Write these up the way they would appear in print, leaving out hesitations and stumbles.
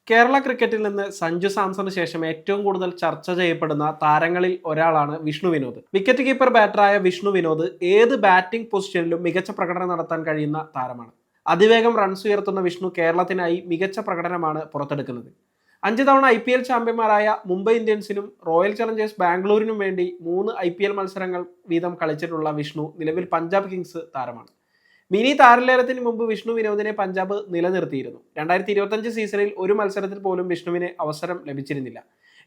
കേരള ക്രിക്കറ്റിൽ നിന്ന് സഞ്ജു സാംസണിന് ശേഷം ഏറ്റവും കൂടുതൽ ചർച്ച ചെയ്യപ്പെടുന്ന താരങ്ങളിൽ ഒരാളാണ് വിഷ്ണു വിനോദ്. വിക്കറ്റ് കീപ്പർ ബാറ്ററായ വിഷ്ണു വിനോദ് ഏത് ബാറ്റിംഗ് പൊസിഷനിലും മികച്ച പ്രകടനം നടത്താൻ കഴിയുന്ന താരമാണ്. അതിവേഗം റൺസ് ഉയർത്തുന്ന വിഷ്ണു കേരളത്തിനായി മികച്ച പ്രകടനമാണ് പുറത്തെടുക്കുന്നത്. 5 തവണ IPL ചാമ്പ്യന്മാരായ മുംബൈ ഇന്ത്യൻസിനും റോയൽ ചലഞ്ചേഴ്സ് ബാംഗ്ലൂരിനും വേണ്ടി 3 IPL മത്സരങ്ങൾ വീതം കളിച്ചിട്ടുള്ള വിഷ്ണു നിലവിൽ പഞ്ചാബ് കിങ്സ് താരമാണ്. മിനി താരലേലത്തിന് മുമ്പ് വിഷ്ണു വിനോദിനെ പഞ്ചാബ് നിലനിർത്തിയിരുന്നു. 2025 സീസണിൽ ഒരു മത്സരത്തിൽ പോലും വിഷ്ണുവിന് അവസരം ലഭിച്ചിരുന്നില്ല.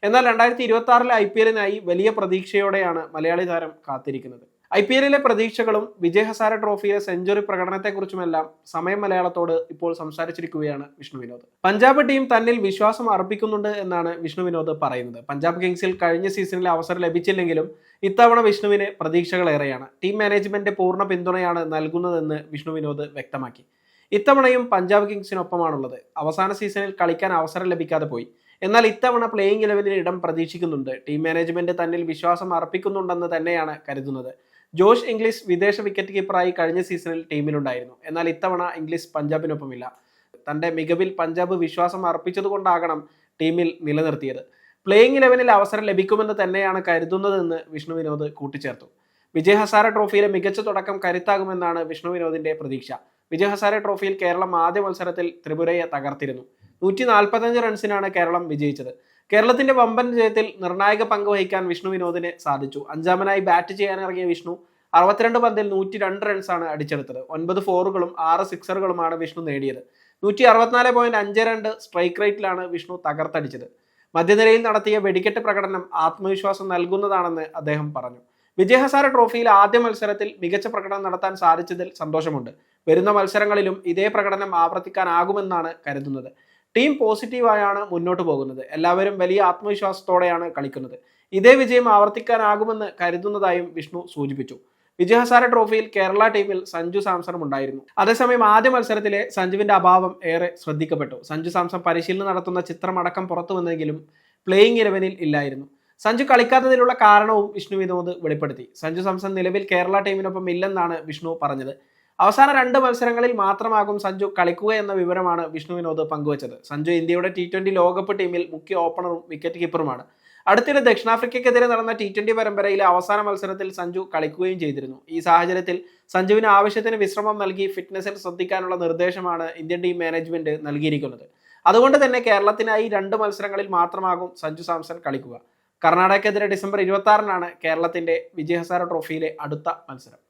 എന്നാൽ 2026 IPL-നായി വലിയ പ്രതീക്ഷയോടെയാണ് മലയാളി താരം കാത്തിരിക്കുന്നത്. IPL-ലെ പ്രതീക്ഷകളും വിജയ് ഹസാരെ ട്രോഫിയിലെ സെഞ്ചുറി പ്രകടനത്തെക്കുറിച്ചുമെല്ലാം സമയം മലയാളത്തോട് ഇപ്പോൾ സംസാരിച്ചിരിക്കുകയാണ് വിഷ്ണു വിനോദ്. പഞ്ചാബ് ടീം തന്നിൽ വിശ്വാസം അർപ്പിക്കുന്നുണ്ട് എന്നാണ് വിഷ്ണു വിനോദ് പറയുന്നത്. പഞ്ചാബ് കിങ്സിൽ കഴിഞ്ഞ സീസണിൽ അവസരം ലഭിച്ചില്ലെങ്കിലും ഇത്തവണ വിഷ്ണുവിന് പ്രതീക്ഷകളേറെയാണ്. ടീം മാനേജ്മെന്റ് പൂർണ്ണ പിന്തുണയാണ് നൽകുന്നതെന്ന് വിഷ്ണു വിനോദ് വ്യക്തമാക്കി. ഇത്തവണയും പഞ്ചാബ് കിങ്സിനൊപ്പമാണുള്ളത്. അവസാന സീസണിൽ കളിക്കാൻ അവസരം ലഭിക്കാതെ പോയി. എന്നാൽ ഇത്തവണ പ്ലേയിങ് 11-ൽ ഇടം പ്രതീക്ഷിക്കുന്നുണ്ട്. ടീം മാനേജ്മെന്റ് തന്നിൽ വിശ്വാസം അർപ്പിക്കുന്നുണ്ടെന്ന് തന്നെയാണ് കരുതുന്നത്. ജോഷ് ഇംഗ്ലീഷ് വിദേശ വിക്കറ്റ് കീപ്പറായി കഴിഞ്ഞ സീസണിൽ ടീമിലുണ്ടായിരുന്നു. എന്നാൽ ഇത്തവണ ഇംഗ്ലീഷ് പഞ്ചാബിനൊപ്പമില്ല. തന്റെ മികവിൽ പഞ്ചാബ് വിശ്വാസം അർപ്പിച്ചതുകൊണ്ടാകണം ടീമിൽ നിലനിർത്തിയത്. പ്ലേയിങ് 11-ൽ അവസരം ലഭിക്കുമെന്ന് തന്നെയാണ് കരുതുന്നതെന്ന് വിഷ്ണു വിനോദ് കൂട്ടിച്ചേർത്തു. വിജയ് ഹസാരെ ട്രോഫിയിലെ മികച്ച തുടക്കം കരുത്താകുമെന്നാണ് വിഷ്ണു വിനോദിന്റെ പ്രതീക്ഷ. വിജയ് ഹസാരെ ട്രോഫിയിൽ കേരളം ആദ്യ മത്സരത്തിൽ ത്രിപുരയെ തകർത്തിരുന്നു. 145 റൺസിനാണ് കേരളം വിജയിച്ചത്. കേരളത്തിന്റെ വമ്പൻ ജയത്തിൽ നിർണായക പങ്ക് വഹിക്കാൻ വിഷ്ണു വിനോദിന് സാധിച്ചു. അഞ്ചാമനായി ബാറ്റ് ചെയ്യാനിറങ്ങിയ വിഷ്ണു 62 പന്തിൽ 102 റൺസാണ് അടിച്ചെടുത്തത്. 9 ഫോറുകളും 6 സിക്സറുകളുമാണ് വിഷ്ണു നേടിയത്. 164.52 സ്ട്രൈക്ക് റേറ്റിലാണ് വിഷ്ണു തകർത്തടിച്ചത്. മധ്യനിരയിൽ നടത്തിയ വെടിക്കെട്ട് പ്രകടനം ആത്മവിശ്വാസം നൽകുന്നതാണെന്ന് അദ്ദേഹം പറഞ്ഞു. വിജയ് ഹസാരെ ട്രോഫിയിൽ ആദ്യ മത്സരത്തിൽ മികച്ച പ്രകടനം നടത്താൻ സാധിച്ചതിൽ സന്തോഷമുണ്ട്. വരുന്ന മത്സരങ്ങളിലും ഇതേ പ്രകടനം ആവർത്തിക്കാനാകുമെന്നാണ് കരുതുന്നത്. ടീം പോസിറ്റീവായാണ് മുന്നോട്ട് പോകുന്നത്. എല്ലാവരും വലിയ ആത്മവിശ്വാസത്തോടെയാണ് കളിക്കുന്നത്. ഇതേ വിജയം ആവർത്തിക്കാനാകുമെന്ന് കരുതുന്നതായും വിഷ്ണു സൂചിപ്പിച്ചു. വിജയ് ഹസാരെ ട്രോഫിയിൽ കേരള ടീമിൽ സഞ്ജു സാംസണും ഉണ്ടായിരുന്നു. അതേസമയം ആദ്യ മത്സരത്തിലെ സഞ്ജുവിന്റെ അഭാവം ഏറെ ശ്രദ്ധിക്കപ്പെട്ടു. സഞ്ജു സാംസൺ പരിശീലനം നടത്തുന്ന ചിത്രമടക്കം പുറത്തു വന്നെങ്കിലും പ്ലേയിങ് 11-ൽ ഇല്ലായിരുന്നു. സഞ്ജു കളിക്കാത്തതിലുള്ള കാരണവും വിഷ്ണു വിനോദ് വെളിപ്പെടുത്തി. സഞ്ജു സാംസൺ നിലവിൽ കേരള ടീമിനൊപ്പം ഇല്ലെന്നാണ് വിഷ്ണു പറഞ്ഞത്. അവസാന 2 മത്സരങ്ങളിൽ മാത്രമാകും സഞ്ജു കളിക്കുക എന്ന വിവരമാണ് വിഷ്ണു വിനോദ് പങ്കുവച്ചത്. സഞ്ജു ഇന്ത്യയുടെ T20 ലോകകപ്പ് ടീമിൽ മുഖ്യ ഓപ്പണറും വിക്കറ്റ് കീപ്പറുമാണ്. അടുത്തിടെ ദക്ഷിണാഫ്രിക്കയ്ക്കെതിരെ നടന്ന T20 പരമ്പരയിലെ അവസാന മത്സരത്തിൽ സഞ്ജു കളിക്കുകയും ചെയ്തിരുന്നു. ഈ സാഹചര്യത്തിൽ സഞ്ജുവിന് ആവശ്യത്തിന് വിശ്രമം നൽകി ഫിറ്റ്നസിൽ ശ്രദ്ധിക്കാനുള്ള നിർദ്ദേശമാണ് ഇന്ത്യൻ ടീം മാനേജ്മെന്റ് നൽകിയിരിക്കുന്നത്. അതുകൊണ്ട് തന്നെ കേരളത്തിനായി 2 മത്സരങ്ങളിൽ മാത്രമാകും സഞ്ജു സാംസൺ കളിക്കുക. കർണാടകയ്ക്കെതിരെ ഡിസംബർ 26-നാണ് കേരളത്തിന്റെ വിജയ് ഹസാരെ ട്രോഫിയിലെ അടുത്ത മത്സരം.